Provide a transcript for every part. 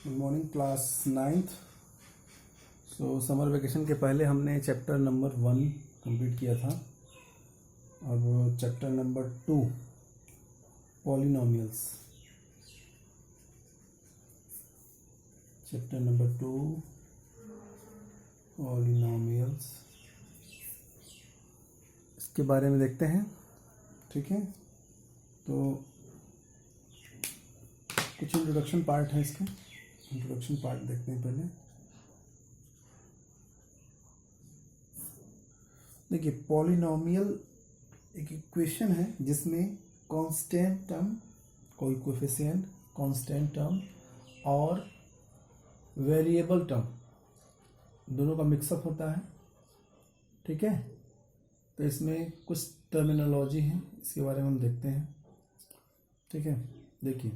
Good morning class 9th। Summer vacation के पहले हमने चैप्टर नंबर 1 कंप्लीट किया था। अब chapter number 2 polynomials, chapter number 2 polynomials, इसके बारे में देखते हैं। ठीक है, तो कुछ इंट्रोडक्शन पार्ट है इसके। इंट्रोडक्शन पार्ट देखते हैं पहले। देखिए, पॉलिनोमियल एक इक्वेशन है जिसमें कांस्टेंट टर्म, कोई कोएफिशिएंट, कांस्टेंट टर्म और वेरिएबल टर्म दोनों का मिक्सअप होता है। ठीक है, तो इसमें कुछ टर्मिनोलॉजी है, इसके बारे में हम देखते हैं। ठीक है, देखिए,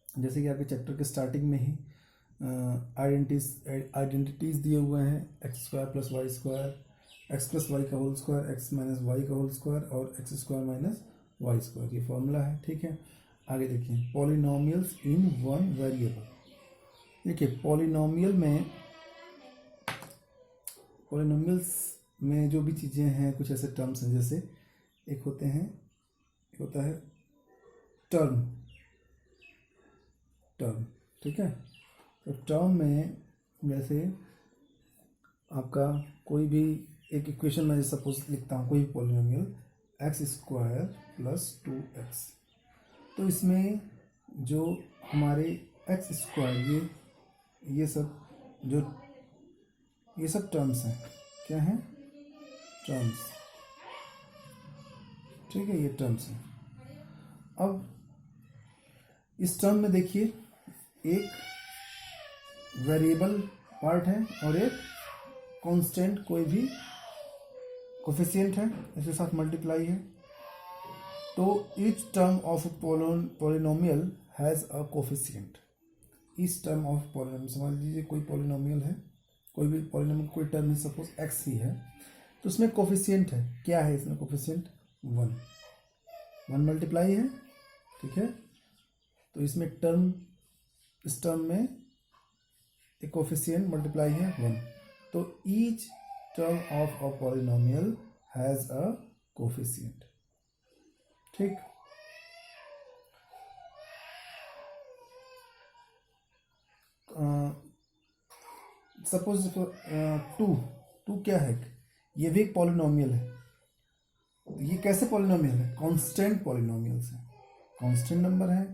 जैसे कि आपके चैप्टर के स्टार्टिंग में ही आइडेंटिटीज दिए हुए हैं, x square plus y square, x plus y का whole square, x minus y का होल स्क्वायर और x square minus y square, ये फॉर्मूला है। ठीक है, आगे देखिए, पॉलिनोमियल्स इन वन वेरिएबल। देखिए, पॉलिनोमियल्स में जो भी चीज़ें हैं, कुछ ऐसे टर्म्स हैं, जैसे एक होता है टर्म। ठीक है, तो टर्म में जैसे आपका कोई भी एक इक्वेशन में सपोज लिखता हूँ, कोई भी polynomial x square plus 2x, तो इसमें जो हमारे एक्स स्क्वायर ये सब टर्म्स हैं। क्या हैं? टर्म्स। ठीक है, ये टर्म्स हैं। अब इस टर्म में देखिए, एक वेरिएबल पार्ट है और एक कांस्टेंट, कोई भी कोफिशिएंट है, इसके साथ मल्टीप्लाई है। तो each term of polynomial has a coefficient. इस टर्म ऑफ पॉलिनोमियल, समझ लीजिए कोई पॉलिनोमियल है, कोई भी पॉलिनोमियल, कोई टर्म है, सपोज एक्स ही है, तो उसमें कोफिशिएंट है। क्या है इसमें कोफिशिएंट? 1 मल्टीप्लाई है। ठीक है, तो इसमें इस टर्म में एक कोफिशिएंट मल्टीप्लाई है 1। तो each term of a polynomial has a coefficient. ठीक, सपोज टू क्या है? ये भी एक पॉलिनोमियल है। ये कैसे पॉलिनोमियल है? कांस्टेंट पॉलिनोमियल्स है, कांस्टेंट नंबर है,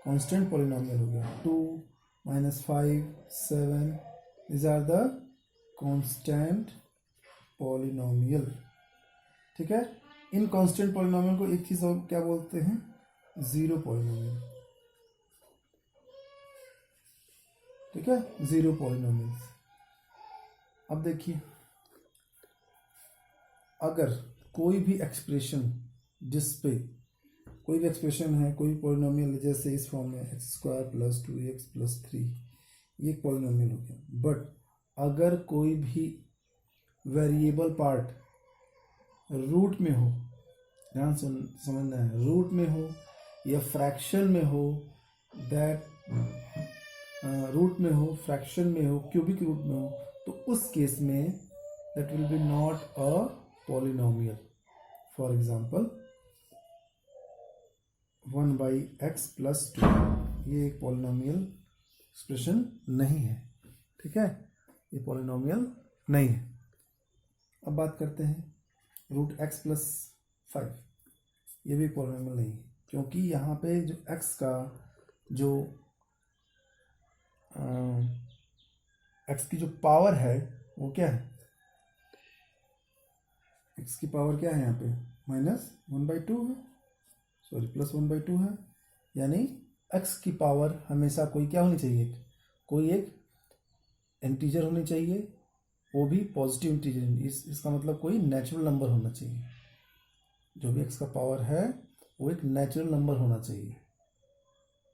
कांस्टेंट पॉलिनोमियल हो गया। 2 -5 7, these are the constant polynomial. ठीक है, इन कांस्टेंट पॉलिनोमियल को एक चीज और क्या बोलते हैं? Zero polynomial. ठीक है, जीरो पॉलिनोमियल। अब देखिए, अगर कोई भी एक्सप्रेशन जिसपे कोई भी एक्सप्रेशन है, कोई पॉलिनोमियल, जैसे इस फॉर्म में x square plus 2x plus 3, ये पॉलिनोमियल हो गया। बट अगर कोई भी वेरिएबल पार्ट रूट में हो, ध्यान से समझना है, रूट में हो या फ्रैक्शन में हो, दैट रूट में हो, फ्रैक्शन में हो, क्यूबिक रूट में हो, तो उस केस में that will be not a polynomial. For example 1/x plus 2, ये एक पॉलिनोमियल एक्सप्रेशन नहीं है। ठीक है, ये पॉलिनोमियल नहीं है। अब बात करते हैं रूट एक्स प्लस 5, ये भी पॉलिनोमियल नहीं है, क्योंकि यहाँ पे जो x का जो x की जो पावर है वो क्या है? x की पावर क्या है यहाँ पे? -1/2 है, सॉरी +1/2 है। यानी x की पावर हमेशा कोई क्या होनी चाहिए? कोई एक इंटीजर होनी चाहिए, वो भी पॉजिटिव इंटीजर। इसका मतलब कोई नेचुरल नंबर होना चाहिए। जो भी x का पावर है वो एक नेचुरल नंबर होना चाहिए।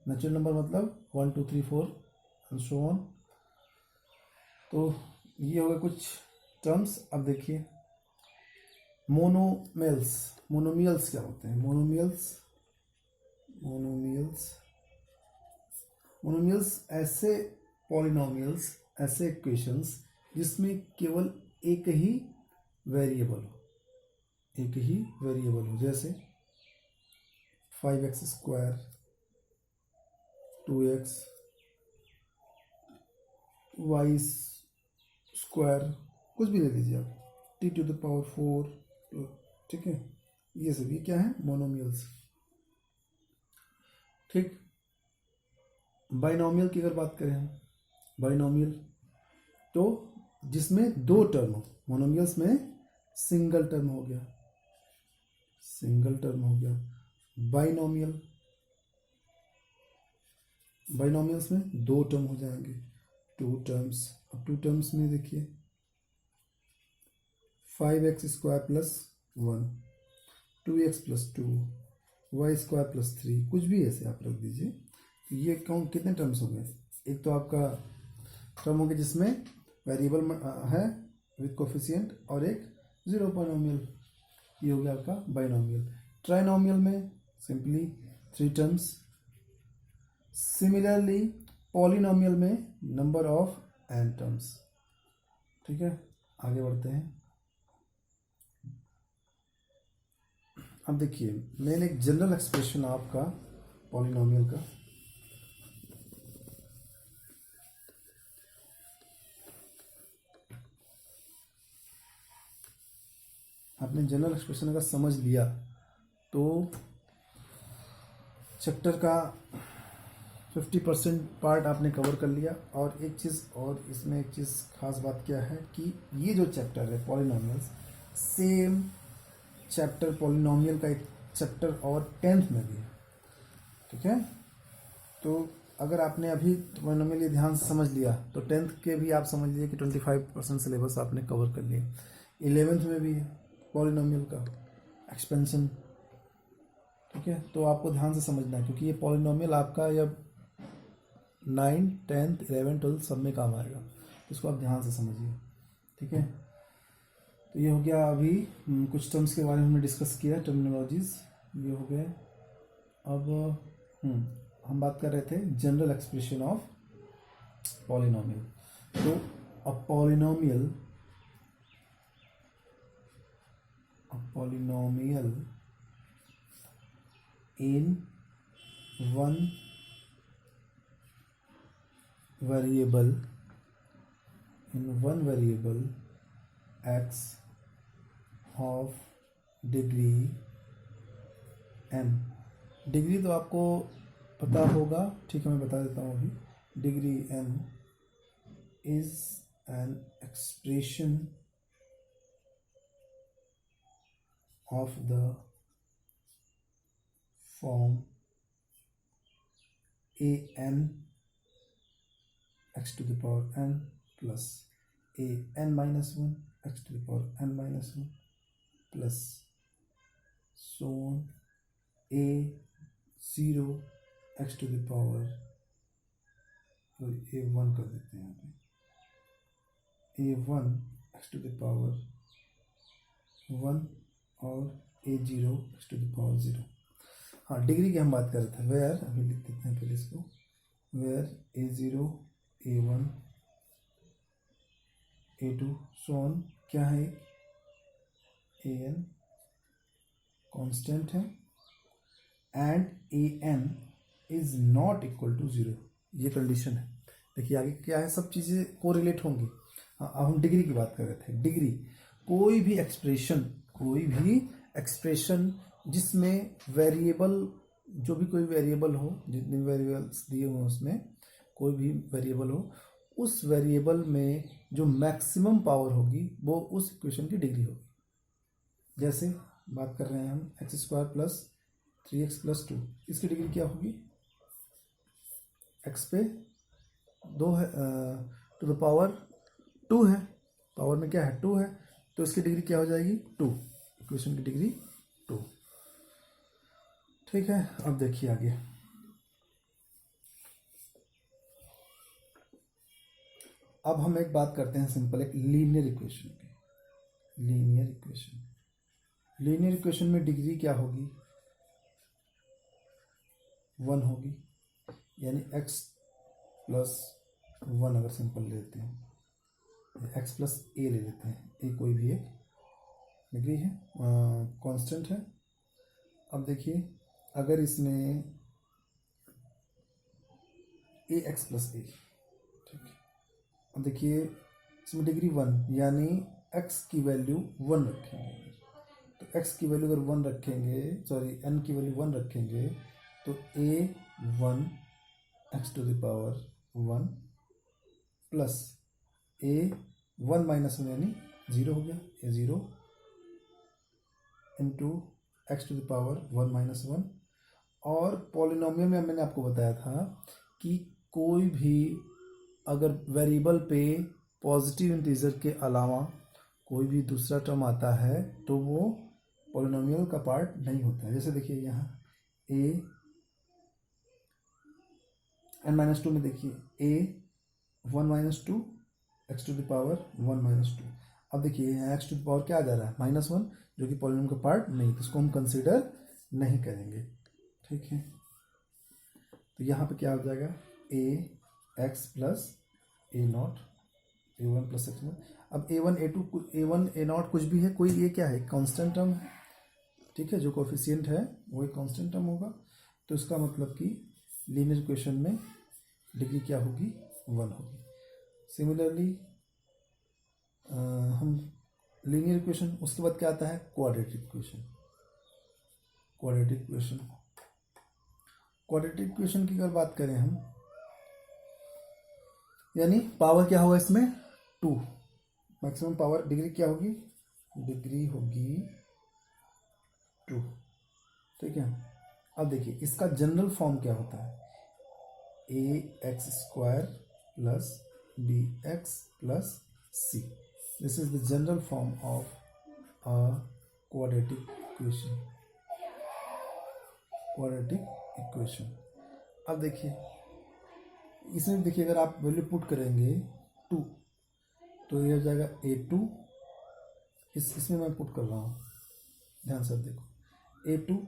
नेचुरल नंबर मतलब 1 2 3 4 एंड सो ऑन। तो ये हो गए कुछ टर्म्स। अब देखिए, मोनोमियल्स क्या होते हैं? मोनोमियल्स मोनोमियल्स ऐसे पॉलिनोमियल्स, ऐसे इक्वेशंस जिसमें केवल एक ही वेरिएबल हो, एक ही वेरिएबल हो, जैसे 5x square, 2x, y square, कुछ भी ले लीजिए आप, t⁴, ठीक है, ये सभी क्या है, मोनोमियल्स। ठीक, बाइनोमियल की अगर बात करें हम, बाइनोमियल तो जिसमें दो टर्म हो, मोनोमियल्स में सिंगल टर्म हो गया, सिंगल टर्म हो गया। बाइनोमियल, बाइनोमियल्स में दो टर्म हो जाएंगे, टू टर्म्स। अब टू टर्म्स में देखिए 5x square plus 1, 2x plus 2, y square plus 3, कुछ भी ऐसे आप रख दीजिए। तो ये काउंट कितने टर्म्स हो गए, एक तो आपका टर्म हो गया जिसमें वेरिएबल है विद कोफिशिएंट, और एक जीरो बाइनोमियल, ये हो गया आपका बाइनोमियल। ट्राइनोमियल में सिंपली 3 टर्म्स। सिमिलरली पॉलिनोमियल में नंबर ऑफ n टर्म्स। ठीक है, आगे बढ़ते हैं। अब देखिए, मैंने एक जनरल एक्सप्रेशन आपका पॉलिनोमियल का, आपने जनरल एक्सप्रेशन अगर समझ लिया तो चैप्टर का 50% पार्ट आपने कवर कर लिया। और एक चीज़, और इसमें एक चीज़ खास बात क्या है कि ये जो चैप्टर है पॉलिनोमियल्स, सेम चैप्टर पॉलिनोमियल का एक चैप्टर और 10th में भी है। ठीक है, तो अगर आपने अभी पॉलिनोमियल ये ध्यान से समझ लिया तो 10th के भी आप समझ लीजिए कि 25% सिलेबस आपने कवर कर लिया। 11th में भी है पॉलिनोमियल का एक्सपेंशन। ठीक है, तो आपको ध्यान से समझना है क्योंकि ये पॉलिनोमियल आपका जब 9, 10th, 11, 12 सब में काम आएगा, इसको आप ध्यान से समझिए। ठीक है, तो ये हो गया। अभी कुछ टर्म्स के बारे में हमने डिस्कस किया, टर्मिनोलॉजीज ये हो गए। अब हम बात कर रहे थे जनरल एक्सप्रेशन ऑफ पॉलिनोमियल। तो a polynomial in one variable x of degree n। Degree तो आपको पता होगा, ठीक है, मैं बता देता हूँ अभी। Degree n is an expression of the form an x to the power n plus an minus 1 x to the power n minus 1 plus so on a0 x to the power, तो a1 कर देते हैं यहाँ पे, a1 x to the power 1 और a0 x to the power 0। हाँ, degree की हम बात कर रहे थे। वेयर, अभी लिख देते हैं पहले इसको, where a0, a1, a2 so on क्या है, an कांस्टेंट है and an is not equal to 0, ये कंडीशन है। देखिए आगे क्या है, सब चीज़ें कोरिलेट होंगी। हाँ, अब हम डिग्री की बात कर रहे थे। डिग्री कोई भी एक्सप्रेशन जिसमें वेरिएबल, जो भी कोई वेरिएबल हो, जितने वेरिएबल्स दिए हुए उसमें कोई भी वेरिएबल हो, उस वेरिएबल में जो मैक्सिमम पावर होगी वो उस इक्वेशन की डिग्री होगी। जैसे बात कर रहे हैं हम x square plus 3x plus 2, इसकी डिग्री क्या होगी, एक्स पे 2 है, टू द पावर 2 है, पावर में क्या है 2 है, तो इसकी डिग्री क्या हो जाएगी 2, इक्वेशन की डिग्री 2। ठीक है, अब देखिए आगे। अब हम एक बात करते हैं सिंपल, एक लीनियर इक्वेशन की। लीनियर इक्वेशन में डिग्री क्या होगी, 1 होगी, यानी x प्लस वन अगर सिंपल लेते हैं, एक्स प्लस ए ले लेते हैं, ए कोई भी एक डिग्री है, कांस्टेंट है। अब देखिए अगर इसमें ए एक्स प्लस ए, ठीक है, अब देखिए इसमें डिग्री वन यानी एक्स की वैल्यू वन रखेंगे, तो एक्स की वैल्यू अगर वन रखेंगे, सॉरी एन की वैल्यू वन रखेंगे, तो a one x to the power one plus a one minus one यानी ज़ीरो हो गया, a zero into x to the power one minus one. और पॉलिनोमियल में मैंने आपको बताया था कि कोई भी अगर वेरिएबल पे पॉजिटिव इंटीजर के अलावा कोई भी दूसरा टर्म आता है तो वो पॉलिनोमियल का पार्ट नहीं होता है। जैसे देखिए यहाँ ए एन माइनस टू में देखिए a one minus two x to the power one minus two. अब देखिए यहाँ एक्स टू द पावर क्या आ जा रहा है, माइनस वन, जो कि पॉलिनोमियल का पार्ट नहीं, तो इसको हम कंसीडर नहीं करेंगे, ठीक है। तो यहाँ पे क्या हो जाएगा, a x plus a naught, a one plus x naught. अब a one a two a one a naught कुछ भी है, कोई ये क्या है, कांस्टेंट टर्म है, ठीक है, जो कोफिशिएंट है वो एक कांस्टेंट टर्म होगा। तो इसका मतलब कि लीनियर इक्वेशन में डिग्री क्या होगी, वन होगी। सिमिलरली हम लीनियर इक्वेशन, उसके बाद क्या आता है, quadratic equation. Quadratic equation, quadratic equation की अगर बात करें हम, यानी पावर क्या होगा इसमें, टू, मैक्सिमम पावर डिग्री क्या होगी, डिग्री होगी टू, ठीक है। अब देखिए इसका जनरल फॉर्म क्या होता है, a x square plus b x plus c. This is the general form of a quadratic equation, quadratic equation. अब देखिए इसमें देखिए अगर आप वैल्यू पुट करेंगे टू, तो ये हो जाएगा ए टू, इसमें मैं पुट कर रहा हूँ, ध्यान से देखो, a two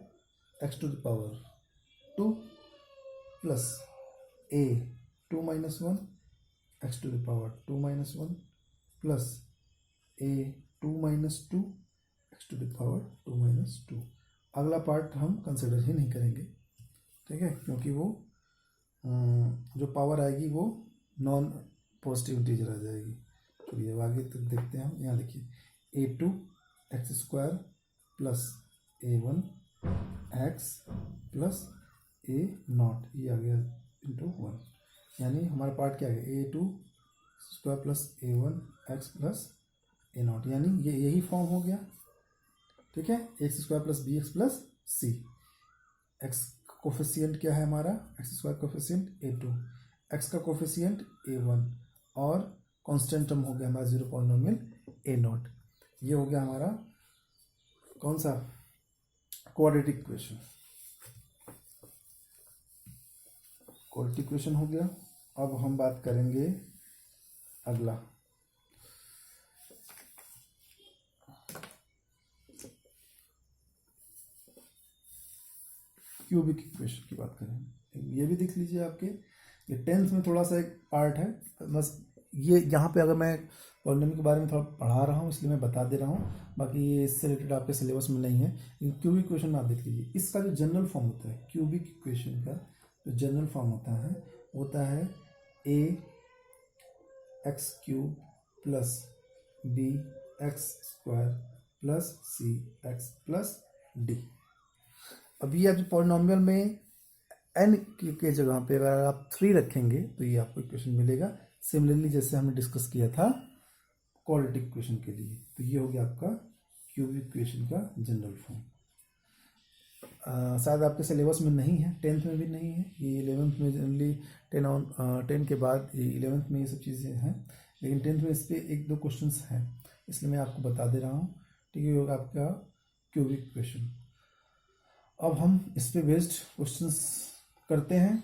x to the power two plus a two minus one x to the power two minus one plus a two minus two x to the power two minus two. अगला part हम consider ही नहीं करेंगे, ठीक है, क्योंकि वो जो पावर आएगी वो नॉन पॉजिटिव इंटीजर आ जाएगी। चलिए अब आगे तक देखते हैं हम। यहाँ देखिए a two x square plus a one x plus a naught, ये आ गया इंटू वन, यानी हमारा पार्ट क्या है, a two square plus a one x plus a naught, यानी ये यही फॉर्म हो गया, ठीक है। X square plus b x plus c, x coefficient क्या है हमारा, x square coefficient a two, x का कोफिशिएंट ए वन, और कांस्टेंट टर्म हो गया हमारा जीरो पॉलिनोमियल ए नॉट। ये हो गया हमारा कौन सा, क्वाड्रेटिक इक्वेशन। क्वाड्रेटिक इक्वेशन हो गया। अब हम बात करेंगे अगला, क्यूबिक इक्वेशन की बात करें। ये भी देख लीजिए, आपके ये 10th में थोड़ा सा एक पार्ट है, बस ये यहाँ पे अगर मैं पॉलिनोमियल के बारे में थोड़ा पढ़ा रहा हूँ इसलिए मैं बता दे रहा हूँ, बाकी ये इससे रिलेटेड आपके सिलेबस में नहीं है। लेकिन क्यूबिक इक्वेशन में आप देख लीजिए, इसका जो जनरल फॉर्म होता है, क्यूबिक इक्वेशन का जो जनरल फॉर्म होता है a x cube plus b x square plus c x plus d. अभी आप पॉलिनोमियल में एन के जगह पे अगर आप 3 रखेंगे तो ये आपको इक्वेशन मिलेगा, सिमिलरली जैसे हमने डिस्कस किया था क्वाड्रेटिक इक्वेशन के लिए। तो ये हो गया आपका क्यूबिक इक्वेशन का जनरल फॉर्म। शायद आपके सिलेबस में नहीं है, 10th में भी नहीं है, ये 11th में जनरली 10 के बाद ये 11th में ये सब चीज़ें हैं, लेकिन 10th में इस पर 1-2 क्वेश्चंस हैं, इसलिए मैं आपको बता दे रहा हूँ, ठीक है। होगा आपका क्यूबिक इक्वेशन। अब हम इस पे बेस्ड क्वेश्चंस करते हैं,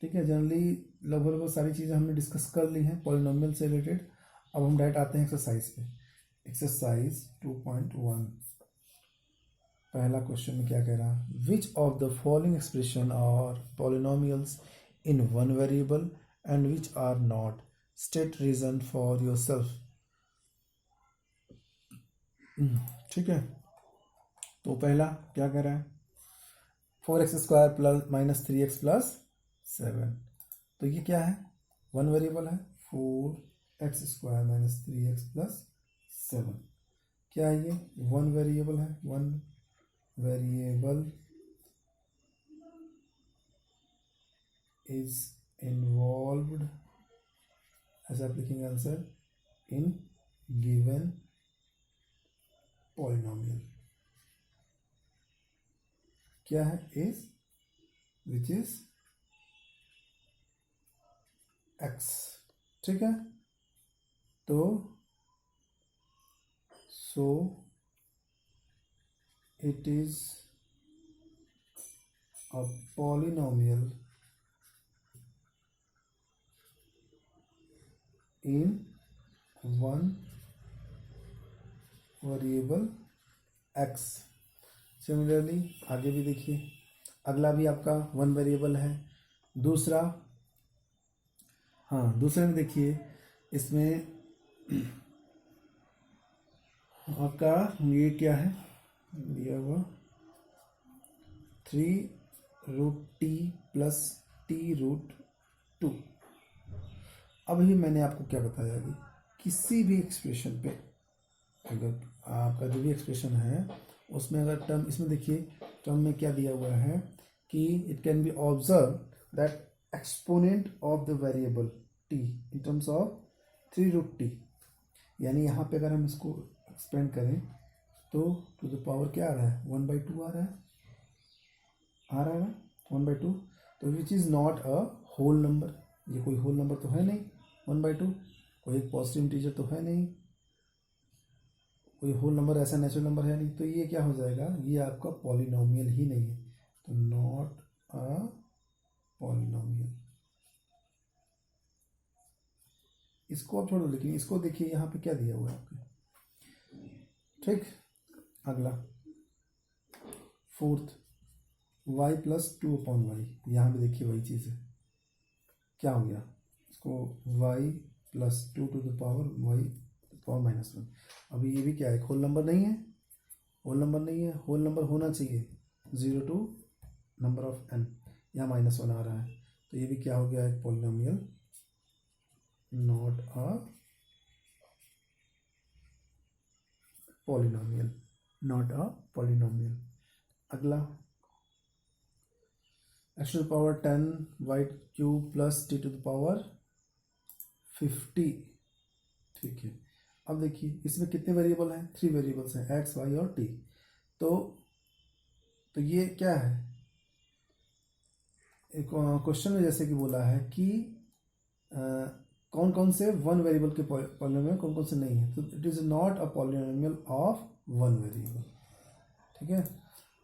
ठीक है। जनरली लगभग सारी चीज़ें हमने डिस्कस कर ली हैं पॉलिनोमियल से रिलेटेड। अब हम डायरेक्ट आते हैं एक्सरसाइज पे। एक्सरसाइज 2.1, पहला क्वेश्चन में क्या कह रहा है, which of the following expression are polynomials in one variable and which are not. State reason for yourself. ठीक है, तो पहला क्या कह रहा है, 4x² plus minus 3x plus 7, तो ये क्या है, वन वेरिएबल है, 4x² माइनस 3x प्लस 7, क्या है ये, वन वेरिएबल है, वन वेरिएबल is involved, ऐसा आप लिखेंगे आंसर, in given polynomial, क्या है, is which is x, ठीक है, तो so it is a polynomial in one variable x। Similarly आगे भी देखिए, अगला भी आपका वन वेरिएबल है, दूसरा, हाँ दूसरे में देखिए, इसमें आपका ये क्या है दिया हुआ, 3√t प्लस t√2। अभी मैंने आपको क्या बताया कि किसी भी एक्सप्रेशन पे अगर आपका जो भी एक्सप्रेशन है उसमें अगर टर्म, इसमें देखिए टर्म में क्या दिया हुआ है कि it can be observe that exponent of the variable t in terms of 3√t, यानी यहाँ पे अगर हम इसको एक्सपेंड करें तो टू द पावर क्या आ रहा है, 1/2 आ रहा है ना, 1/2, तो which is not a whole number, ये कोई होल नंबर तो है नहीं, 1/2 कोई एक पॉजिटिव इंटीजर तो है नहीं, कोई होल नंबर ऐसा नेचुरल नंबर है नहीं, तो ये क्या हो जाएगा, ये आपका पॉलिनोमियल ही नहीं है, तो नॉट अ पॉलिनोमियल। इसको आप छोड़ो, लेकिन इसको देखिए यहाँ पे क्या दिया हुआ है आपके, ठीक, अगला फोर्थ, y प्लस 2/y, यहाँ पे देखिए वही चीज़ है, क्या हो गया, इसको y plus 2 to the power y power -1। अभी ये भी क्या है, होल नंबर नहीं है, होल नंबर नहीं है, होल नंबर होना चाहिए 0 टू नंबर ऑफ n, यहाँ -1 आ रहा है, तो ये भी क्या हो गया, एक polynomial, not a polynomial, not a polynomial. अगला x to the power 10y³ plus t to the power 50, ठीक है। अब देखिए इसमें कितने वेरिएबल हैं, 3 वेरिएबल्स हैं, x, y और t, तो ये क्या है, एक क्वेश्चन में जैसे कि बोला है कि कौन कौन से वन वेरिएबल के पॉलिनोमियल, कौन कौन से नहीं है, तो it is not a polynomial of one variable, ठीक है।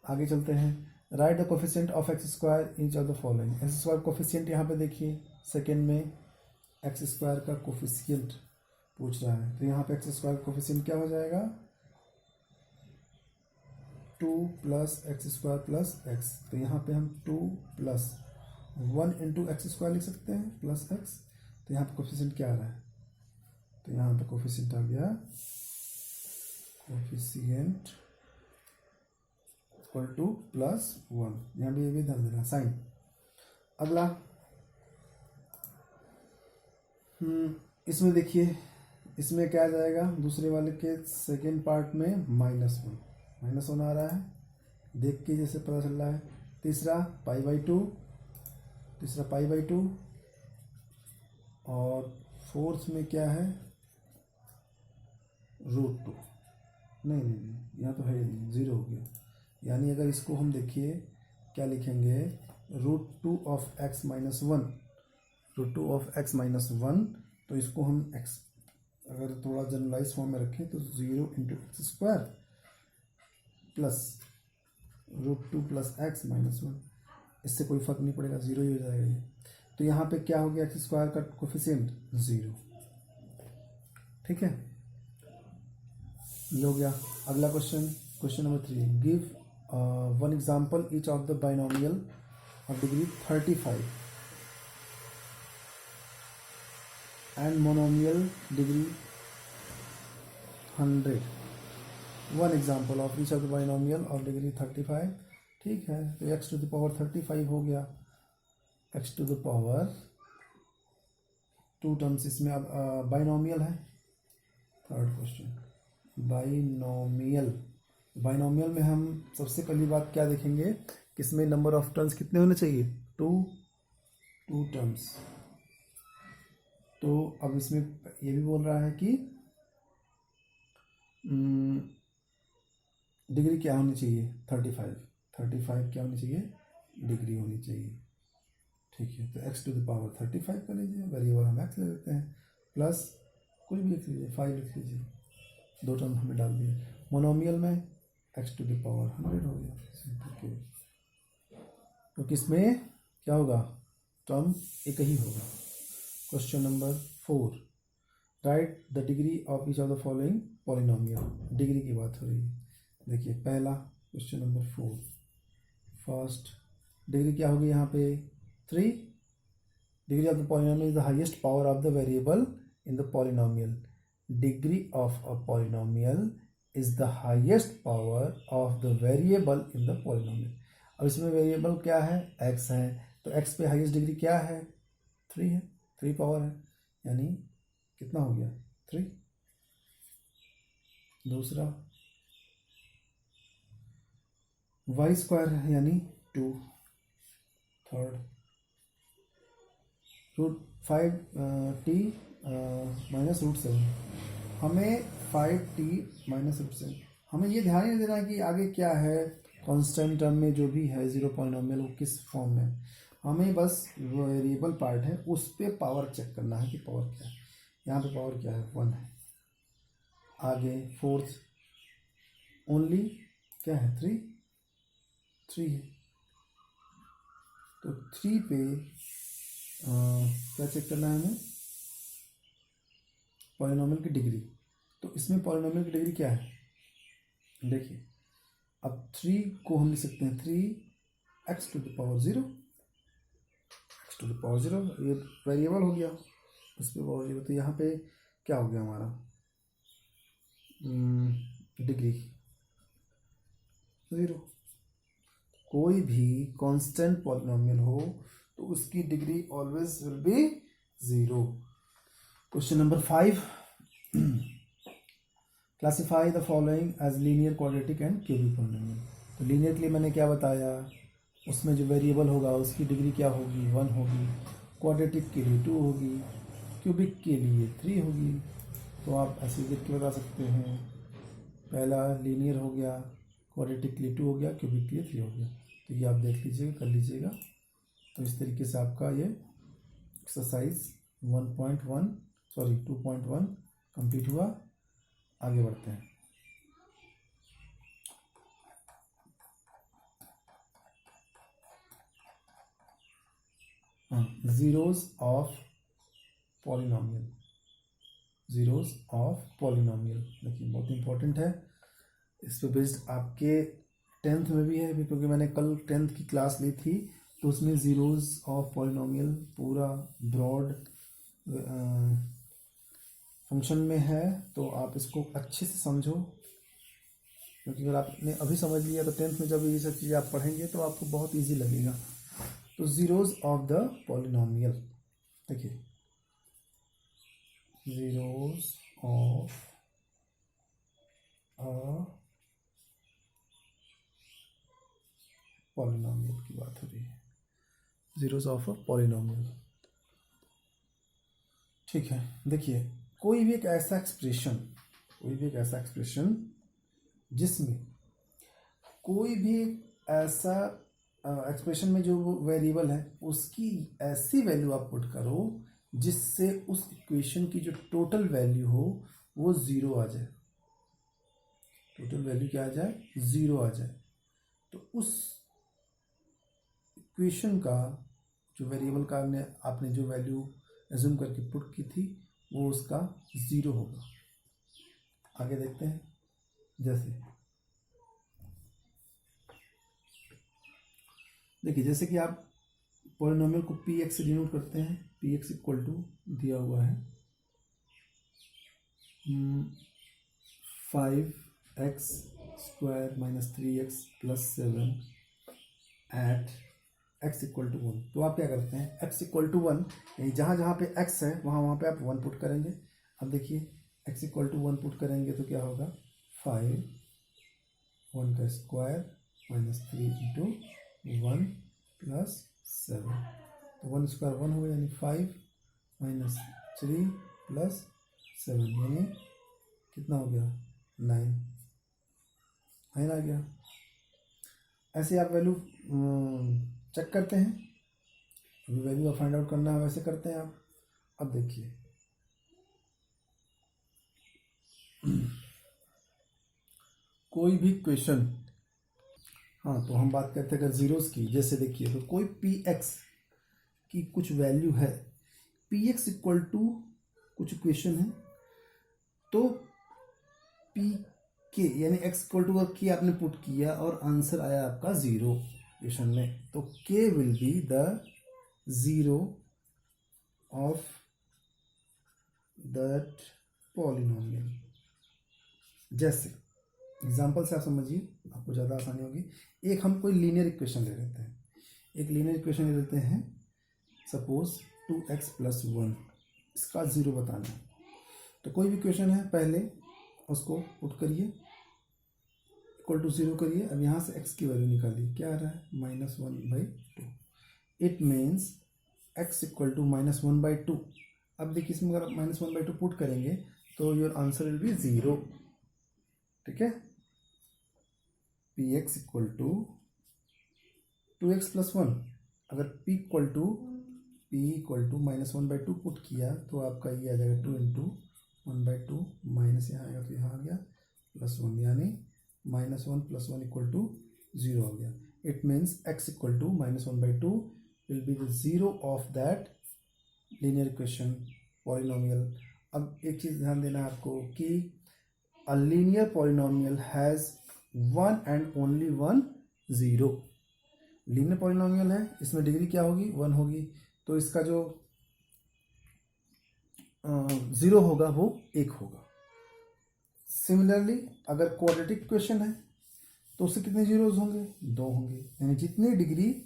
आगे चलते हैं, right the coefficient of x² each of the following, x² coefficient यहाँ पे देखिए सेकेंड में x² का कोफिशिएंट पूछ रहा है, तो यहाँ पे x² कोफिशिएंट क्या हो जाएगा, 2 प्लस x² प्लस x, तो यहाँ पे हम 2 प्लस 1 इंटू x² लिख सकते हैं प्लस x, तो यहाँ पे कोफिशिएंट क्या आ रहा है, तो यहाँ पे कोफिशिएंट आ गया, कोफिशिएंट इक्वल टू +1, यहाँ भी ये भी ध्यान देना साइन। अगला इसमें देखिए, इसमें क्या आ जाएगा, दूसरे वाले के सेकेंड पार्ट में -1 आ रहा है, देख के जैसे पता चल रहा है। तीसरा π/2, और फोर्थ में क्या है, √2, नहीं यहाँ तो है नहीं, 0 हो गया, यानी अगर इसको हम देखिए क्या लिखेंगे, √2 ऑफ x - 1, तो इसको हम x अगर थोड़ा जनरलाइज फॉर्म में रखें तो 0 into x² plus √2 plus x - 1, इससे कोई फर्क नहीं पड़ेगा, 0 ही हो जाएगा ये, तो यहाँ पे क्या हो गया, x² का कोफिशिएंट 0, ठीक है, ये हो गया। अगला question number 3, give one example each of the binomial of degree 35, and monomial degree 100. One example of each of the binomial of degree 35. ठीक है, तो x टू द पावर 35 हो गया. x to the power 2 terms इसमें अब binomial है. Third question, binomial. Binomial में हम सबसे पहली बात क्या देखेंगे कि इसमें नंबर ऑफ टर्म्स कितने होने चाहिए? 2 टर्म्स. तो अब इसमें ये भी बोल रहा है कि डिग्री क्या होनी चाहिए? 35 क्या होनी चाहिए? डिग्री होनी चाहिए. ठीक है, तो x टू द पावर 35 कर लीजिए, वेरिएबल हम x ले लेते हैं, प्लस कोई भी लिख लीजिए, 5 लिख लीजिए, 2 टर्म हमें डाल दिए. मोनोमियल में x टू द पावर 100 हो गया. सिंपल. तो किसमें क्या होगा? टर्म एक ही होगा. Question number 4, right the degree of each of the following polynomial. Degree की बात हो रही है. देखिए पहला क्वेश्चन नंबर 4, फर्स्ट डिग्री क्या होगी यहाँ पे? 3. Degree of the polynomial is the highest power of the variable in the polynomial. Degree of a polynomial is the highest power of the variable in the polynomial. अब इसमें variable क्या है? x है, तो x पे highest degree क्या है? 3 है, 3 पावर है, यानी कितना हो गया? 3. दूसरा y स्क्वायर है यानी 2. Third √5t minus √7. हमें 5t माइनस √7. हमें ये ध्यान ही नहीं देना है कि आगे क्या है. कांस्टेंट टर्म में जो भी है जीरो पॉलिनोमियल वो किस फॉर्म में. हमें बस वेरिएबल पार्ट है उस पर पावर चेक करना है कि पावर क्या है. यहाँ पे पावर क्या है? 1 है. आगे फोर्थ ओनली क्या है? 3 है. तो 3 पे क्या चेक करना है हमें? पॉलिनोमियल की डिग्री. तो इसमें पॉलिनोमियल की डिग्री क्या है? देखिए अब 3 को हम लिख सकते हैं 3x to the power 0. x to the power 0 ये वेरिएबल हो गया, उस पर पावर 0. तो यहाँ पे क्या हो गया हमारा? डिग्री 0. कोई भी कांस्टेंट पॉलिनोमियल हो तो उसकी degree always will be 0. Question number 5, classify the following as linear, quadratic and cubic polynomial. तो लीनियर के लिए मैंने क्या बताया? उसमें जो वेरिएबल होगा उसकी डिग्री क्या होगी? 1 होगी. क्वाड्रेटिक के लिए 2 होगी, क्यूबिक के लिए 3 होगी. तो आप ऐसे देख के बता सकते हैं. पहला लीनियर हो गया, क्वाड्रेटिक के लिए 2 हो गया, क्यूबिक के लिए 3 हो गया. तो ये आप देख लीजिएगा, कर लीजिएगा. तो इस तरीके से आपका ये एक्सरसाइज 2.1 कंप्लीट हुआ. आगे बढ़ते हैं. Zeros of polynomial. Zeros of polynomial देखिए बहुत इंपॉर्टेंट है. इस पे बेस्ड आपके 10th में भी है, क्योंकि मैंने कल 10th की क्लास ली थी तो उसमें जीरोस ऑफ पॉलिनोमियल पूरा ब्रॉड फंक्शन में है. तो आप इसको अच्छे से समझो, क्योंकि अगर आपने अभी समझ लिया तो 10th में जब ये सब चीज़ें आप पढ़ेंगे तो आपको बहुत इजी लगेगा. तो जीरोस ऑफ द पॉलिनोमियल देखिए, जीरोस ऑफ अ पॉलिनोमियल की बात हो रही है. Zeros of a polynomial. ठीक है, देखिए कोई भी एक ऐसा एक्सप्रेशन जिसमें कोई भी ऐसा एक्सप्रेशन में जो वेरिएबल है उसकी ऐसी वैल्यू आप पुट करो जिससे उस इक्वेशन की जो टोटल वैल्यू हो वो 0 आ जाए. टोटल वैल्यू क्या आ जाए? 0 आ जाए. तो उस इक्वेशन का जो वेरिएबल का आपने जो वैल्यू एज्यूम करके पुट की थी वो उसका 0 होगा. आगे देखते हैं. जैसे कि आप पॉलिनोमियल को px से डिनोट करते हैं. px इक्वल टू दिया हुआ है 5x² minus 3x plus 7 at x equal to 1। तो आप क्या करते हैं, x इक्वल टू 1 यानी जहाँ जहाँ पे x है वहाँ पे आप 1 पुट करेंगे। अब देखिए x इक्वल टू 1 पुट करेंगे तो क्या होगा, 5 1 का स्क्वायर माइनस 3 इंटू 1 प्लस 7। तो 1 स्क्वायर 1 होगा यानी 5 माइनस 3 प्लस 7 यानी कितना हो गया, 9 आ गया। ऐसे आप वैल्यू चेक करते हैं, अभी वैल्यू फाइंड आउट करना है वैसे करते हैं आप। अब देखिए कोई भी क्वेश्चन, हाँ तो हम बात करते हैं अगर जीरोस की, जैसे देखिए तो कोई पी एक्स की कुछ वैल्यू है, पी एक्स इक्वल टू कुछ क्वेश्चन है, तो पी के यानी एक्स इक्वल टू के आपने पुट किया और आंसर आया आपका 0 क्वेश्चन में, तो के will be the 0 of that polynomial. जैसे एग्जाम्पल से आप समझिए, आपको ज़्यादा आसानी होगी। एक हम कोई लीनियर इक्वेशन ले लेते हैं, एक लीनियर इक्वेशन ले लेते हैं, सपोज 2x प्लस 1, इसका 0 बताना है। तो कोई भी इक्वेशन है, पहले उसको पुट करिए, इक्वल टू 0 करिए। अब यहाँ से x की वैल्यू निकालिए, क्या आ रहा है, -1/2। It means x equal to -1/2। अब देखिए इसमें अगर -1/2 पुट करेंगे तो योर आंसर विल बी 0। ठीक है, p x equal to 2x plus 1, अगर p इक्वल टू -1/2 पुट किया तो आपका ये आ जाएगा 2 इंटू 1/2 माइनस यहाँ आएगा तो यहाँ आ गया +1, यानी -1 + 1 इक्वल टू 0 हो गया। It means x equal to -1/2 will be the 0 of that linear equation polynomial. अब एक चीज़ ध्यान देना है आपको कि a linear polynomial has one and only one 0। Linear polynomial है, इसमें डिग्री क्या होगी, 1 होगी, तो इसका जो 0 होगा वो 1 होगा। सिमिलरली अगर क्वाड्रेटिक इक्वेशन है तो उससे कितने जीरोज होंगे, 2 होंगे, यानी जितनी डिग्री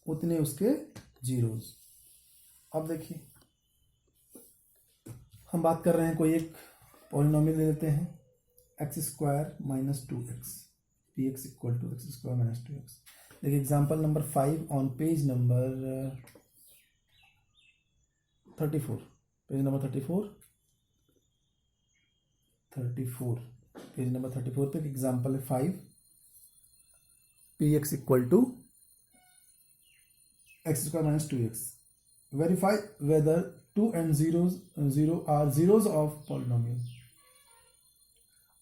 उतने उसके जीरोज। अब देखिए हम बात कर रहे हैं, कोई एक पॉलिनोमियल ले लेते हैं, x² - 2x, P x equal to x² - 2x। देखिए example number 5 on page number 34, page number 34 page number 34 पे एग्जाम्पल है 5, p x equal to x² - 2x। Verify whether 2 and 0 are zeros of polynomial.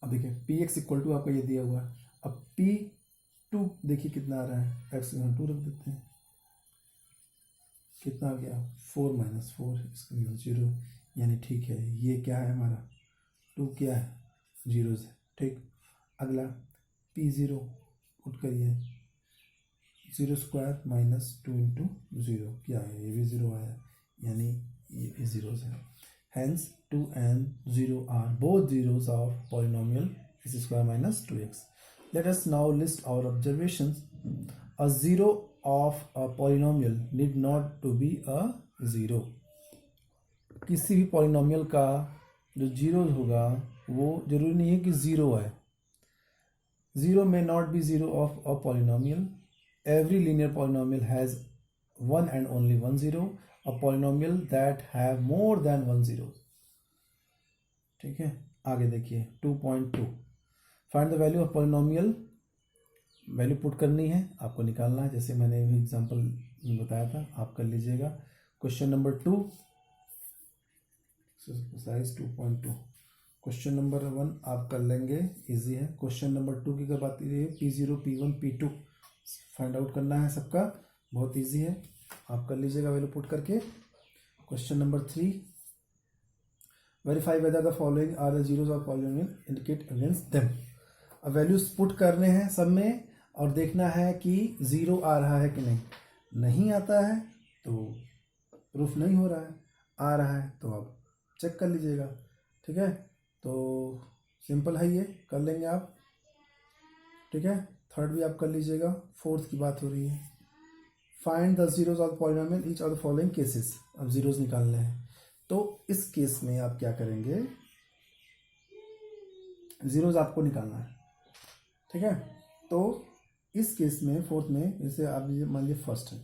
अब देखिए P x equal to आपका ये दिया हुआ है, अब P2 देखिए कितना आ रहा है, x यहाँ 2 रख देते हैं, कितना आ गया 4 - 4, इसका मतलब 0, यानी ठीक है ये क्या है हमारा 2 क्या है, जीरोज है। ठीक, अगला P0 पुट करिए, 0² - 2 इंटू 0 क्या है, ये भी 0 आया, यानी ये भी जीरोज है। Hence 2 and 0 are both zeros of polynomial x² - 2x. Let us now list our observations. A zero of a polynomial need not to be a zero. किसी भी पॉलिनोमियल का जो जीरो होगा वो जरूरी नहीं है कि 0 है। 0 may not be 0 of a polynomial. Every linear polynomial has one and only one zero. A polynomial that have more than one zero. ठीक है, आगे देखिए 2.2, find the value of polynomial. Value put करनी है, आपको निकालना है, जैसे मैंने भी एग्जांपल में बताया था, आप कर लीजिएगा। Question number 2 exercise 2.2, question number 1 आप कर लेंगे, इजी है। क्वेश्चन नंबर 2 की अगर बात करिए, P0 P1 P2 find out करना है सबका, बहुत इजी है, आप कर लीजिएगा वैल्यू पुट करके। Question number 3, verify whether the following are the zeros of polynomial, indicate against them. अब वैल्यूज पुट करने हैं सब में और देखना है कि 0 आ रहा है कि नहीं, नहीं आता है तो प्रूफ नहीं हो रहा है, आ रहा है तो आप चेक कर लीजिएगा। ठीक है, तो सिंपल है, ये कर लेंगे आप, ठीक है। थर्ड भी आप कर लीजिएगा। फोर्थ की बात हो रही है, find the zeros of polynomial each of the following cases. अब जीरोज निकालने हैं, तो इस केस में आप क्या करेंगे, जीरोज आपको निकालना है, ठीक है। तो इस केस में फोर्थ में जैसे आप मान लीजिए फर्स्ट है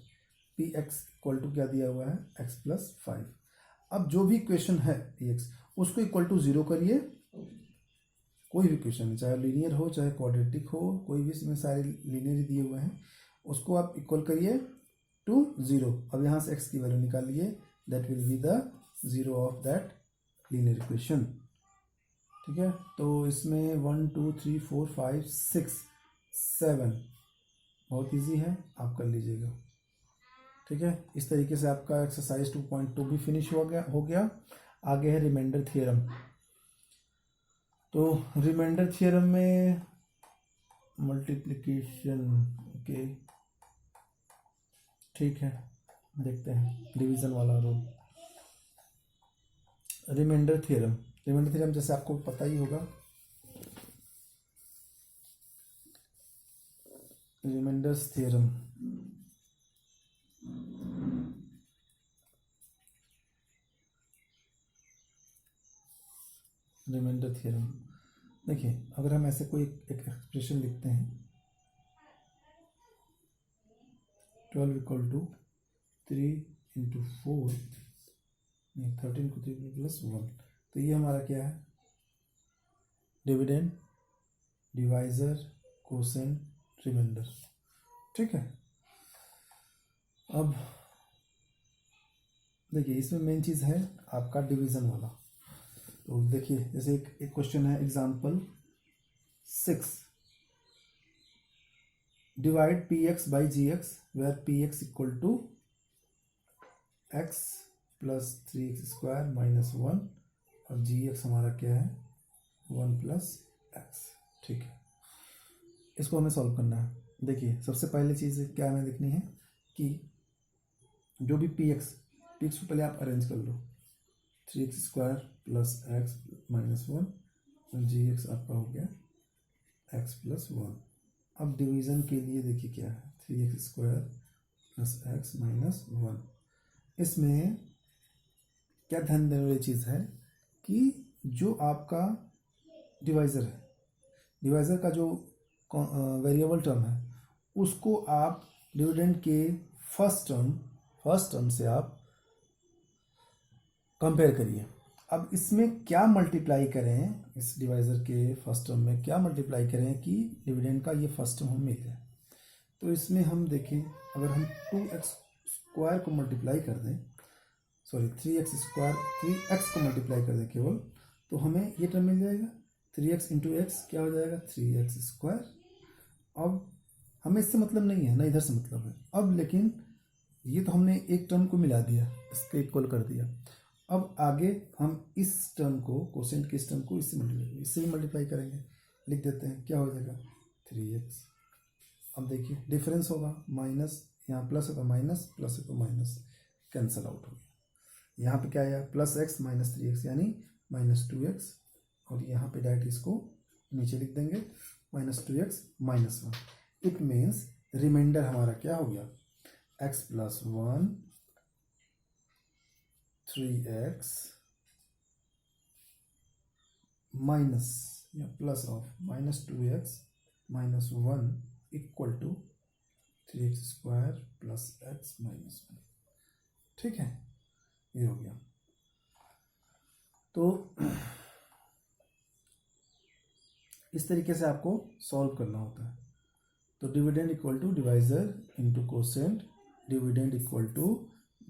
पी एक्स इक्वल टू क्या दिया हुआ है, एक्स प्लस 5। अब जो भी इक्वेशन है पी एक्स, उसको इक्वल टू 0 करिए। कोई भी इक्वेशन चाहे लीनियर हो चाहे क्वाड्रेटिक हो, कोई भी, इसमें सारे लीनियर ही दिए हुए हैं, उसको आप इक्वल करिए टू 0। अब यहाँ से x की वैल्यू निकालिए, that will be the 0 of that linear equation, ठीक है। तो इसमें 1 2 3 4 5 6 7 बहुत इजी है, आप कर लीजिएगा, ठीक है। इस तरीके से आपका एक्सरसाइज 2.2 भी फिनिश हो गया। आगे है रिमाइंडर थियरम। तो रिमाइंडर थियरम में मल्टीप्लिकेशन, ओके ठीक है, देखते हैं डिवीजन वाला रूल। रिमाइंडर थ्योरम जैसे आपको पता ही होगा, रिमाइंडर्स थ्योरम, रिमाइंडर थ्योरम देखिए, अगर हम ऐसे कोई एक एक्सप्रेशन लिखते हैं 12 इक्वल टू 3 इंटू 4 नहीं 13 को 3 प्लस 1, तो ये हमारा क्या है, डिविडेंड, डिवाइजर, कोसेंट, रिमाइंडर, ठीक है। अब देखिए इसमें मेन चीज़ है आपका डिवीज़न वाला। तो देखिए जैसे एक क्वेश्चन है, example 6, divide p x by g x where p x equal to x plus 3x² minus 1 और जी एक्स हमारा क्या है 1 प्लस एक्स, ठीक है। इसको हमें सॉल्व करना है। देखिए सबसे पहले चीज़ क्या हमें देखनी है कि जो भी पी एक्स को पहले आप अरेंज कर लो, 3x² प्लस एक्स माइनस 1 और जी एक्स आपका हो गया एक्स प्लस 1। अब डिवीज़न के लिए देखिए क्या है, 3x² प्लस एक्स माइनस 1। इसमें क्या ध्यान देने वाली चीज़ है कि जो आपका डिवाइज़र है, डिवाइज़र का जो वेरिएबल टर्म है, उसको आप डिविडेंड के फर्स्ट टर्म से आप कंपेयर करिए। अब इसमें क्या मल्टीप्लाई करें, इस डिवाइज़र के फर्स्ट टर्म में क्या मल्टीप्लाई करें कि डिविडेंड का ये फर्स्ट टर्म हमें मिल जाए। तो इसमें हम देखें, अगर हम 2x² को मल्टीप्लाई कर दें, सॉरी 3x को मल्टीप्लाई कर दें केवल, तो हमें ये टर्म मिल जाएगा 3x इंटू एक्स क्या हो जाएगा 3x²। अब हमें इससे मतलब नहीं है ना, इधर से मतलब है। अब लेकिन ये तो हमने एक टर्म को मिला दिया, इसके इक्वल कर दिया। अब आगे हम इस टर्म को, कोसेंट के इस टर्म को इससे भी मल्टीप्लाई करेंगे, लिख देते हैं क्या हो जाएगा 3x। अब देखिए डिफरेंस होगा, माइनस यहाँ प्लस होगा माइनस, प्लस होगा माइनस, कैंसल आउट हो गया। यहाँ पे क्या आया प्लस एक्स माइनस 3x यानी माइनस 2x, और यहाँ पे डायरेक्ट इसको नीचे लिख देंगे minus 2x minus 1। It means reminder हमारा क्या हो गया x प्लस 1 3x माइनस या plus of minus 2x minus 1 equal to 3x² plus x minus 1, ठीक है, ये हो गया। तो इस तरीके से आपको सॉल्व करना होता है। तो dividend equal to divisor into quotient, dividend equal to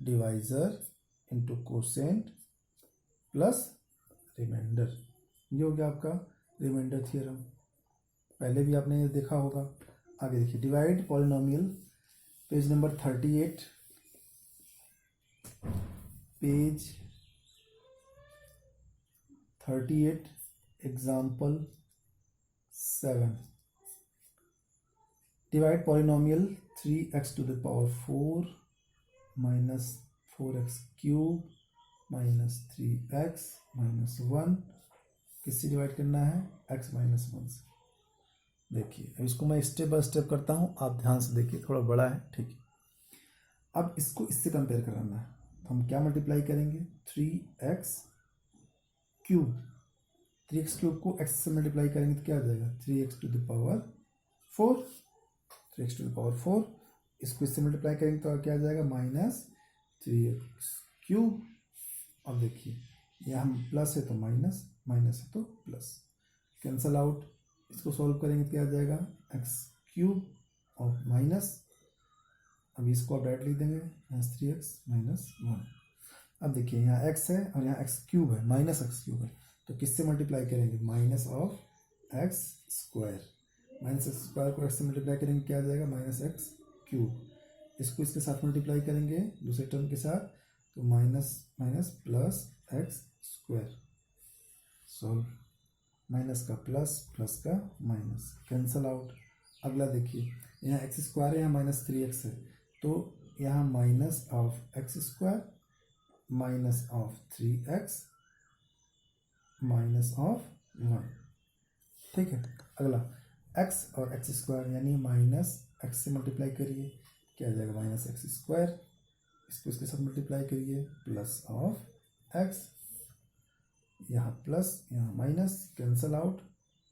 divisor into quotient plus reminder, ये हो गया आपका रिमाइंडर थ्योरम। पहले भी आपने ये देखा होगा। आगे देखिए divide polynomial, page number 38, page 38 example 7, divide polynomial 3x to the power 4 minus 4x³ minus 3x minus 1 किससे डिवाइड करना है, x माइनस 1 से। देखिए अब इसको मैं स्टेप बाय स्टेप करता हूँ, आप ध्यान से देखिए, थोड़ा बड़ा है, ठीक है। अब इसको इससे कंपेयर कराना है, तो हम क्या मल्टीप्लाई करेंगे, 3x क्यूब, 3x क्यूब को x से मल्टीप्लाई करेंगे तो क्या आ जाएगा, 3x to the power 4, 3x to the power 4। इसको इससे मल्टीप्लाई करेंगे तो क्या आ जाएगा, माइनस 3x क्यूब। अब देखिए यहाँ प्लस है तो माइनस, माइनस है तो प्लस, कैंसल आउट। इसको सॉल्व करेंगे तो क्या आ जाएगा, एक्स क्यूब और माइनस, अभी इसको आप डायरेक्ट लिख देंगे, माइनस 3x माइनस 1। अब देखिए यहाँ x है और यहाँ x क्यूब है, माइनस एक्स क्यूब है, तो किससे मल्टीप्लाई करेंगे, minus of x square. Minus x square को x से मल्टीप्लाई करेंगे क्या आ जाएगा, माइनस एक्स क्यूब। इसको इसके साथ मल्टीप्लाई करेंगे दूसरे टर्म के साथ, तो minus minus plus x square, solve, minus का प्लस, प्लस का माइनस, कैंसल आउट। अगला देखिए यहाँ एक्स स्क्वायर है, यहाँ माइनस 3x है, तो यहाँ minus of x square minus of 3x minus of 1, ठीक है। अगला x और एक्स स्क्वायर यानी माइनस एक्स से मल्टीप्लाई करिए, क्या आ जाएगा, माइनस एक्स स्क्वायर, इसको इसके साथ मल्टीप्लाई करिए, प्लस ऑफ एक्स, यहाँ प्लस यहाँ माइनस, कैंसल आउट,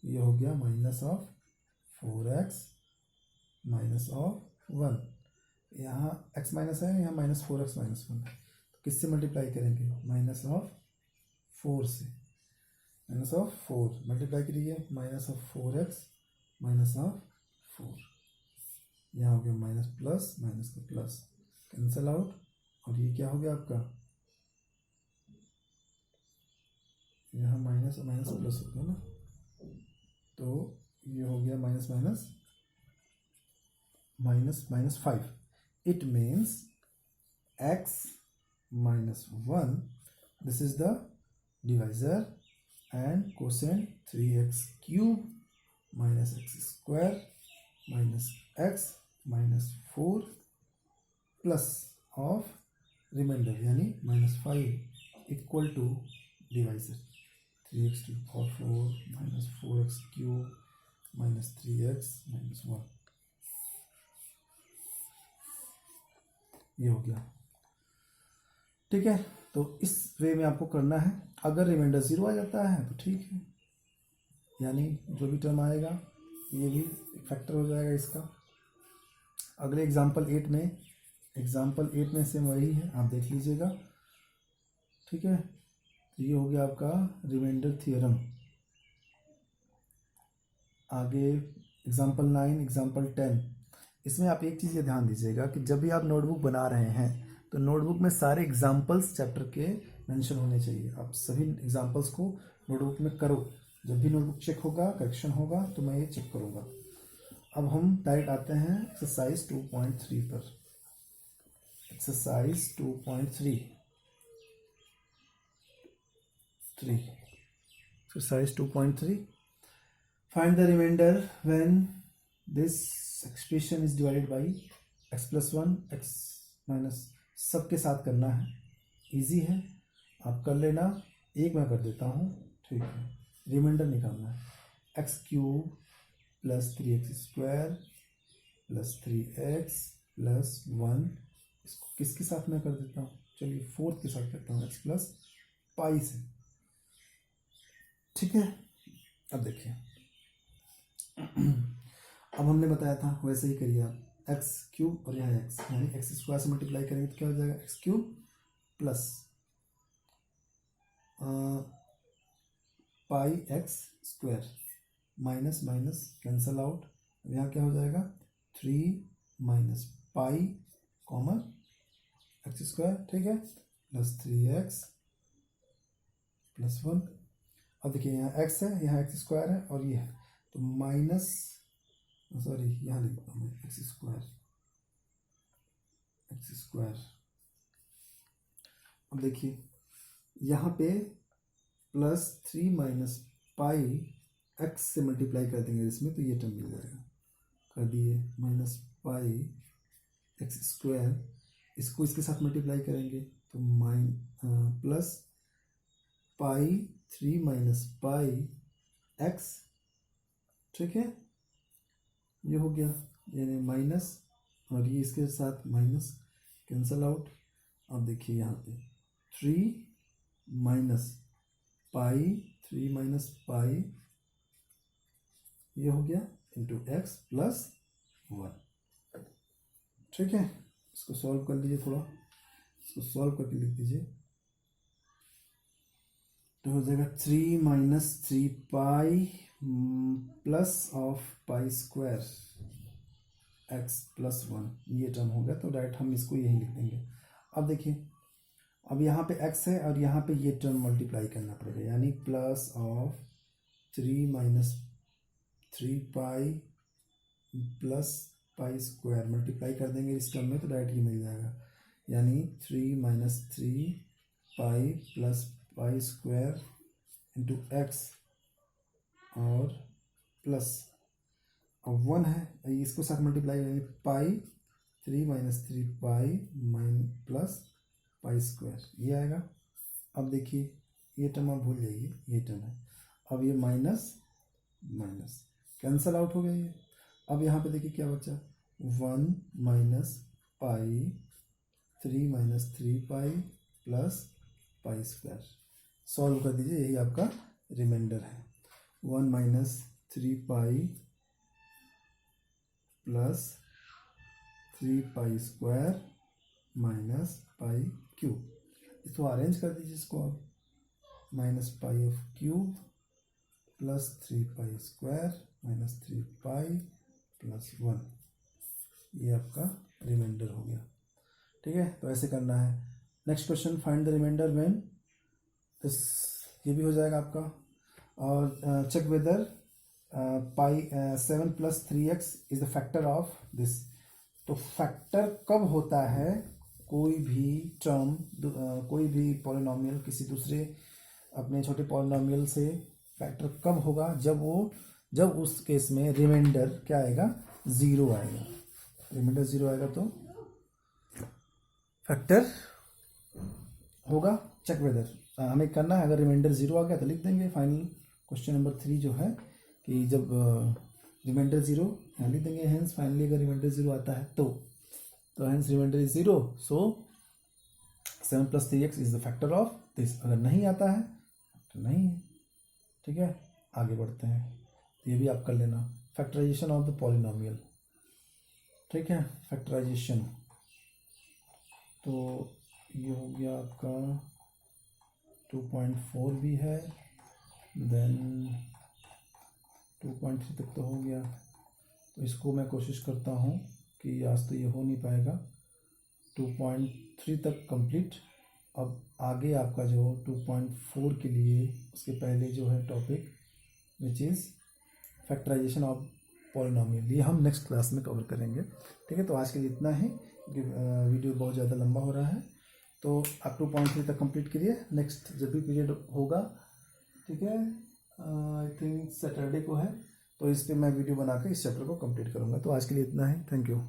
ये हो गया minus of 4x minus of 1। यहाँ x माइनस है, यहाँ माइनस 4x माइनस 1, तो किससे मल्टीप्लाई करेंगे, माइनस ऑफ 4 से, माइनस ऑफ 4 मल्टीप्लाई करिए, minus of 4x minus of 4, यहाँ हो गया माइनस प्लस, माइनस का प्लस, कैंसल आउट, और ये क्या हो गया आपका, यहाँ माइनस और माइनस प्लस हो गया ना, तो ये हो गया minus minus minus minus 5। It means x minus 1, this is the divisor, and quotient 3x cube minus x square minus x minus 4 plus of remainder यानी minus 5 equal to divisor 3x to the power 4 minus 4x cube minus 3x minus 1, ये हो गया, ठीक है। तो इस वे में आपको करना है। अगर रिमाइंडर 0 आ जाता है तो ठीक है, यानी जो भी टर्म आएगा ये भी फैक्टर हो जाएगा इसका। अगले एग्जाम्पल 8 में से वही है, आप देख लीजिएगा, ठीक है। तो ये हो गया आपका रिमाइंडर थ्योरम। आगे एग्जाम्पल 9, एग्जाम्पल 10, इसमें आप एक चीज़ ये ध्यान दीजिएगा कि जब भी आप नोटबुक बना रहे हैं तो नोटबुक में सारे एग्जाम्पल्स चैप्टर के मेंशन होने चाहिए। आप सभी एग्जाम्पल्स को नोटबुक में करो, जब भी नोटबुक चेक होगा, करेक्शन होगा, तो मैं ये चेक करूँगा। अब हम डायरेक्ट आते हैं एक्सरसाइज 2.3 पर। Exercise 2.3 exercise 2.3, find the reminder when this expression is divided by x plus 1 x minus, सबके साथ करना है, इजी है, आप कर लेना। एक मैं कर देता हूँ, ठीक है। रिमाइंडर निकालना है, x cube plus 3x square plus 3x plus 1, इसको किसके साथ मैं कर देता हूँ, चलिए 4 के साथ करता हूँ, x प्लस पाई से, ठीक है। अब देखिए अब हमने बताया था वैसे ही करिए आप, एक्स क्यूब और यहाँ एक्स, यानी एक्स स्क्वायर से मल्टीप्लाई करेंगे तो क्या हो जाएगा, x cube plus pi x square, minus minus cancel out, यहाँ क्या हो जाएगा 3 minus pi common x square, ठीक है, प्लस 3x प्लस 1। अब देखिए यहाँ x है, यहाँ एक्स स्क्वायर है और ये है, तो माइनस, सॉरी यहाँ लिख देता हूँ एक्स स्क्वायर। अब देखिए यहाँ पे प्लस 3 माइनस पाई एक्स से मल्टीप्लाई कर देंगे इसमें, तो ये टर्म मिल जाएगा, कर दिए, माइनस पाई एक्स स्क्वायर, इसको इसके साथ मल्टीप्लाई करेंगे तो plus pi 3 minus pi x, ठीक है, ये हो गया, यानी माइनस, और ये इसके साथ माइनस कैंसल आउट। अब देखिए यहाँ पे 3 माइनस पाई, 3 माइनस पाई, ये हो गया इंटू एक्स प्लस 1, ठीक है। इसको सॉल्व कर लीजिए, थोड़ा इसको सॉल्व करके लिख दीजिए, तो हो जाएगा 3 minus 3 pi plus of pi square x plus 1, ये टर्म हो गया, तो डायरेक्ट हम इसको यही लिख देंगे। अब देखिए, अब यहाँ पे x है और यहाँ पे ये टर्म मल्टीप्लाई करना पड़ेगा, यानी plus of 3 minus 3 pi plus pi square, multiply कर देंगे इस टर्म में तो डायरेक्ट ये मिल जाएगा, यानी 3 minus 3 pi plus pi square into x और प्लस, अब 1 है, इसको साथ मल्टीप्लाई करेंगे, पाई 3 minus 3 pi plus pi square, ये आएगा। अब देखिए ये टर्म आप भूल जाइए, ये टर्म है, अब ये माइनस माइनस कैंसल आउट हो गया ये। अब यहाँ पे देखिए क्या बचा, 1 minus pi 3 minus 3 pi plus pi square, solve कर दीजिए, यही आपका रिमाइंडर है। 1 minus 3 pi plus 3 pi square minus pi cube, इसको अरेंज कर दीजिए, इसको आप minus pi of cube plus 3 pi square minus 3 pi plus 1, ये आपका रिमाइंडर हो गया, ठीक है। तो ऐसे करना है। Next question, find the reminder when this, ये भी हो जाएगा आपका। और check whether pi 7 plus 3x is the factor of this. तो फैक्टर कब होता है कोई भी टर्म, कोई भी पॉलिनोमियल किसी दूसरे अपने छोटे पॉलिनोमियल से फैक्टर कब होगा, जब उस केस में रिमाइंडर क्या आएगा, 0 आएगा। रिमाइंडर 0 आएगा तो फैक्टर होगा। चेक वेदर हमें करना है, अगर रिमाइंडर 0 आ गया तो लिख देंगे। फाइनल क्वेश्चन नंबर 3 जो है कि जब रिमाइंडर 0 यहाँ लिख देंगे, हेंस फाइनली अगर रिमाइंडर 0 आता है तो hence reminder is 0, so 7 plus 3x is the factor of this. अगर नहीं आता है तो नहीं है, ठीक है। आगे बढ़ते हैं, ये भी आप कर लेना, फैक्टराइजेशन ऑफ द पॉलिनोमियल, ठीक है। फैक्टराइजेशन, तो ये हो गया आपका 2.4 भी है, देन 2.3 तक तो हो गया। तो इसको मैं कोशिश करता हूँ कि आज तो ये हो नहीं पाएगा, 2.3 तक कंप्लीट। अब आगे आपका जो 2.4 के लिए उसके पहले जो है topic which is factorization of polynomial, ये हम नेक्स्ट क्लास में कवर करेंगे, ठीक है। तो आज के लिए इतना ही, वीडियो बहुत ज़्यादा लंबा हो रहा है, तो आप 2.3 तक कंप्लीट करिए। नेक्स्ट जब भी पीरियड होगा, ठीक है, आई थिंक सैटरडे को है, तो इस पर मैं वीडियो बना के इस चैप्टर को कंप्लीट करूँगा। तो आज के लिए इतना ही, थैंक यू।